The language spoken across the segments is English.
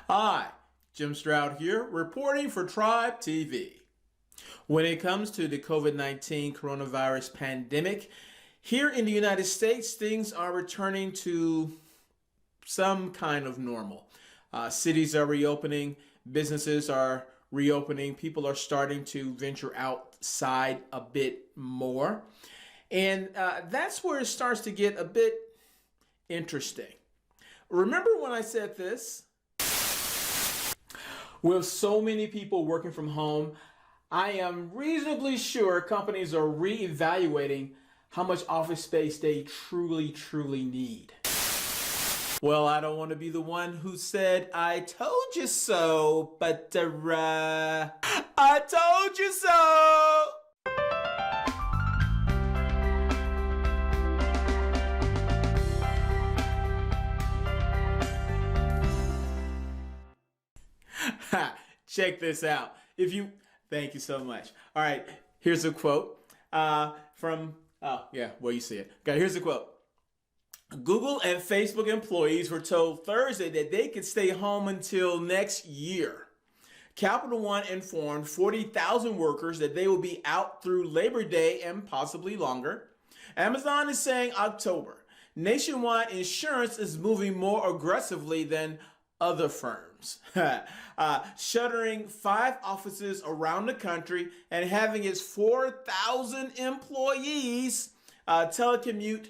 Hi, Jim Stroud here, reporting for Tribe TV. When it comes to the COVID-19 coronavirus pandemic, here in the United States, things are returning to some kind of normal. Cities are reopening, businesses are reopening, people are starting to venture outside a bit more. And that's where it starts to get a bit interesting. Remember when I said this? With so many people working from home, I am reasonably sure companies are reevaluating how much office space they truly need. Well, I don't want to be the one who said, I told you so, but I told you so. Check this out. Thank you so much. All right, here's a quote you see it. Okay, here's a quote. Google and Facebook employees were told Thursday that they could stay home until next year. Capital One informed 40,000 workers that they will be out through Labor Day and possibly longer. Amazon is saying October. Nationwide Insurance is moving more aggressively than other firms, shuttering 5 offices around the country and having its 4,000 employees telecommute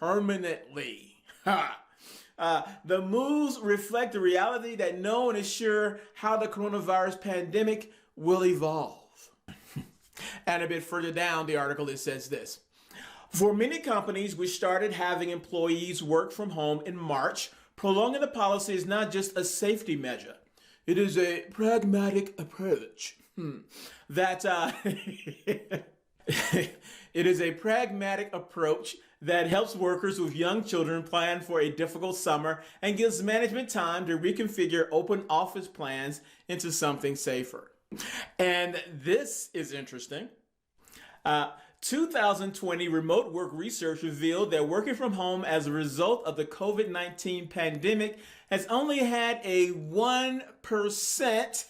permanently. The moves reflect the reality that no one is sure how the coronavirus pandemic will evolve. And a bit further down the article, it says this. For many companies which started having employees work from home in March, prolonging the policy is not just a safety measure. It is a pragmatic approach. It is a pragmatic approach that helps workers with young children plan for a difficult summer and gives management time to reconfigure open office plans into something safer. And this is interesting. 2020 remote work research revealed that working from home as a result of the COVID-19 pandemic has only had a 1%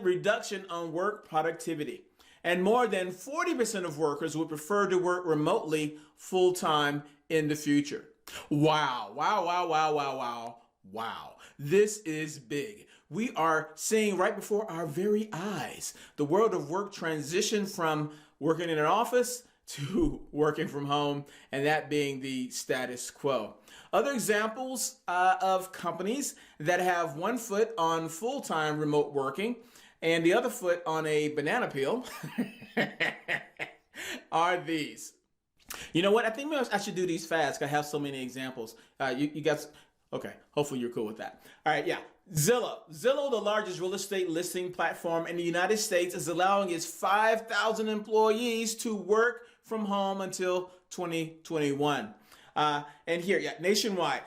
reduction on work productivity. And more than 40% of workers would prefer to work remotely full-time in the future. Wow. This is big. We are seeing right before our very eyes the world of work transition from working in an office to working from home, and that being the status quo. Other examples of companies that have one foot on full-time remote working and the other foot on a banana peel are these. You know what? I think I should do these fast because I have so many examples. You guys, okay, hopefully you're cool with that. All right, yeah. Zillow, the largest real estate listing platform in the United States, is allowing its 5,000 employees to work from home until 2021. And here, Nationwide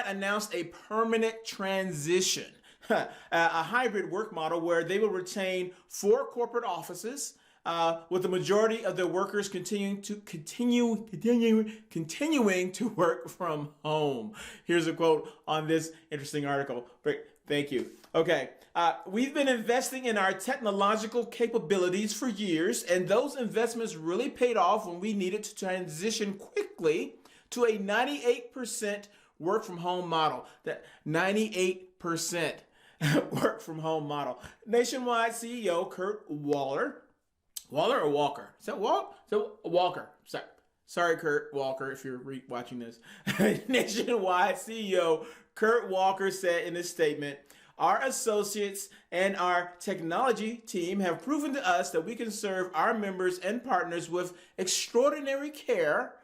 announced a permanent transition, a hybrid work model where they will retain 4 corporate offices, with the majority of their workers continuing to work from home. Here's a quote on this interesting article. Thank you. Okay. We've been investing in our technological capabilities for years, and those investments really paid off when we needed to transition quickly to a 98% work from home model. That 98% work from home model. Nationwide CEO Kurt Walker. Walker? Is that Walker. Sorry, Kurt Walker, if you're watching this. Nationwide CEO Kurt Walker said in a statement, "Our associates and our technology team have proven to us that we can serve our members and partners with extraordinary care,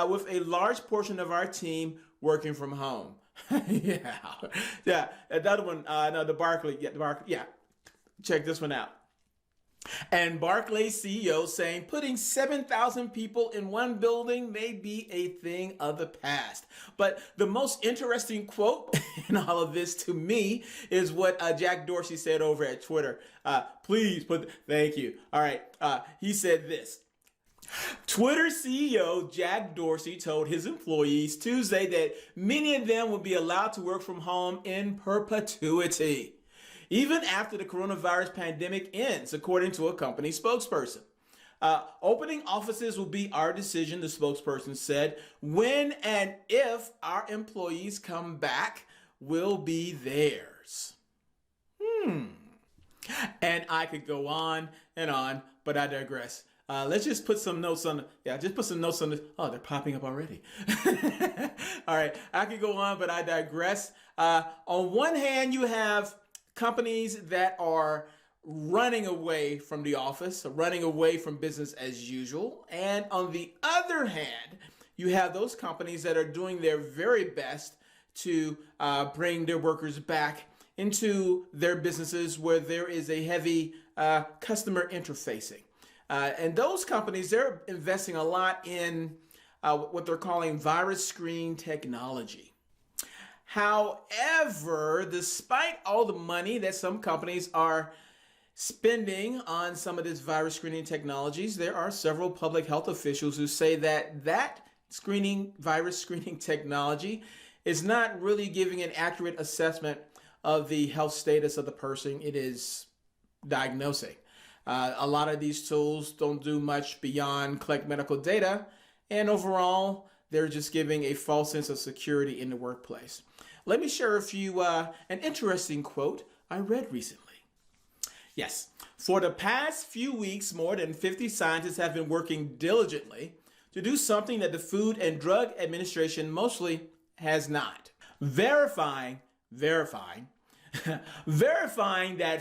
with a large portion of our team working from home." Yeah. Another one, the Barclays, check this one out. And Barclays CEO saying putting 7,000 people in one building may be a thing of the past. But the most interesting quote in all of this to me is what Jack Dorsey said over at Twitter. Thank you. All right. He said this. Twitter CEO Jack Dorsey told his employees Tuesday that many of them would be allowed to work from home in perpetuity, even after the coronavirus pandemic ends, according to a company spokesperson. Opening offices will be our decision, the spokesperson said. When and if our employees come back will be theirs. And I could go on and on, but I digress. Let's just put some notes on the, oh, they're popping up already. All right, I could go on, but I digress. On one hand, you have companies that are running away from the office, running away from business as usual. And on the other hand, you have those companies that are doing their very best to bring their workers back into their businesses where there is a heavy customer interfacing. And those companies, they're investing a lot in what they're calling virus screening technology. However, despite all the money that some companies are spending on some of this virus screening technologies, there are several public health officials who say that virus screening technology is not really giving an accurate assessment of the health status of the person it is diagnosing. A lot of these tools don't do much beyond collect medical data, and overall, they're just giving a false sense of security in the workplace. Let me share an interesting quote I read recently. Yes, for the past few weeks, more than 50 scientists have been working diligently to do something that the Food and Drug Administration mostly has not. Verifying that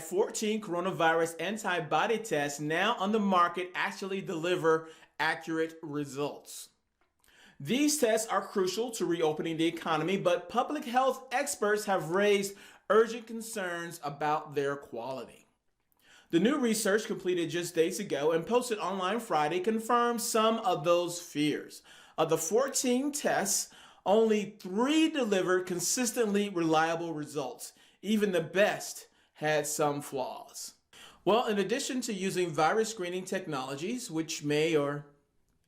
14 coronavirus antibody tests now on the market actually deliver accurate results. These tests are crucial to reopening the economy, but public health experts have raised urgent concerns about their quality. The new research completed just days ago and posted online Friday confirms some of those fears. Of the 14 tests, only 3 delivered consistently reliable results. Even the best had some flaws. Well, in addition to using virus screening technologies, which may or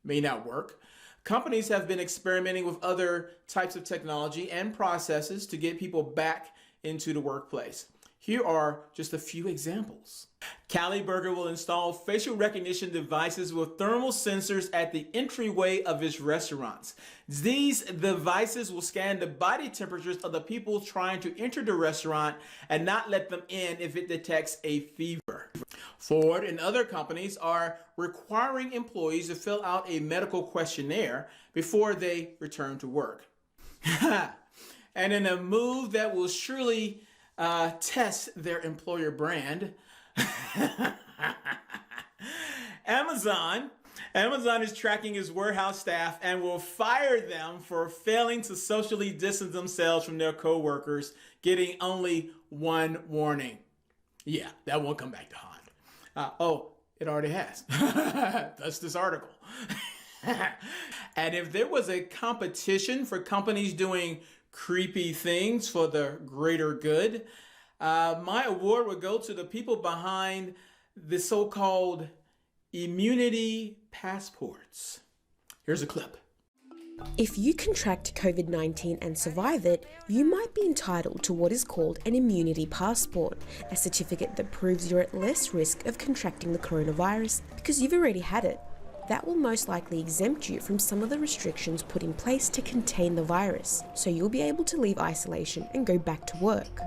may not work, companies have been experimenting with other types of technology and processes to get people back into the workplace. Here are just a few examples. Cali Burger will install facial recognition devices with thermal sensors at the entryway of its restaurants. These devices will scan the body temperatures of the people trying to enter the restaurant and not let them in if it detects a fever. Ford and other companies are requiring employees to fill out a medical questionnaire before they return to work. And in a move that will surely test their employer brand, Amazon is tracking its warehouse staff and will fire them for failing to socially distance themselves from their coworkers, getting only one warning. Yeah, that won't come back to haunt. It already has. That's this article. And if there was a competition for companies doing creepy things for the greater good, my award would go to the people behind the so-called immunity passports. Here's a clip. If you contract COVID-19 and survive it, you might be entitled to what is called an immunity passport, a certificate that proves you're at less risk of contracting the coronavirus because you've already had it. That will most likely exempt you from some of the restrictions put in place to contain the virus, so you'll be able to leave isolation and go back to work.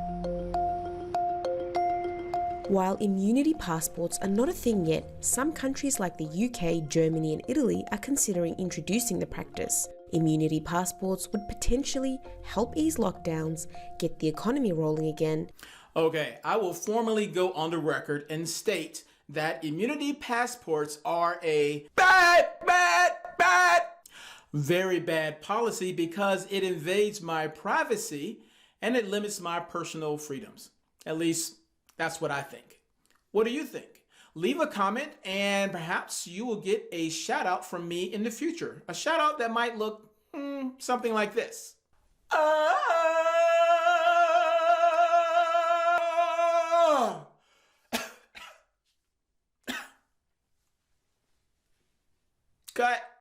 While immunity passports are not a thing yet, some countries like the UK, Germany and Italy are considering introducing the practice. Immunity passports would potentially help ease lockdowns, get the economy rolling again. Okay, I will formally go on the record and state that immunity passports are a very bad policy because it invades my privacy and it limits my personal freedoms. At least that's what I think. What do you think? Leave a comment and perhaps you will get a shout out from me in the future. A shout out that might look something like this.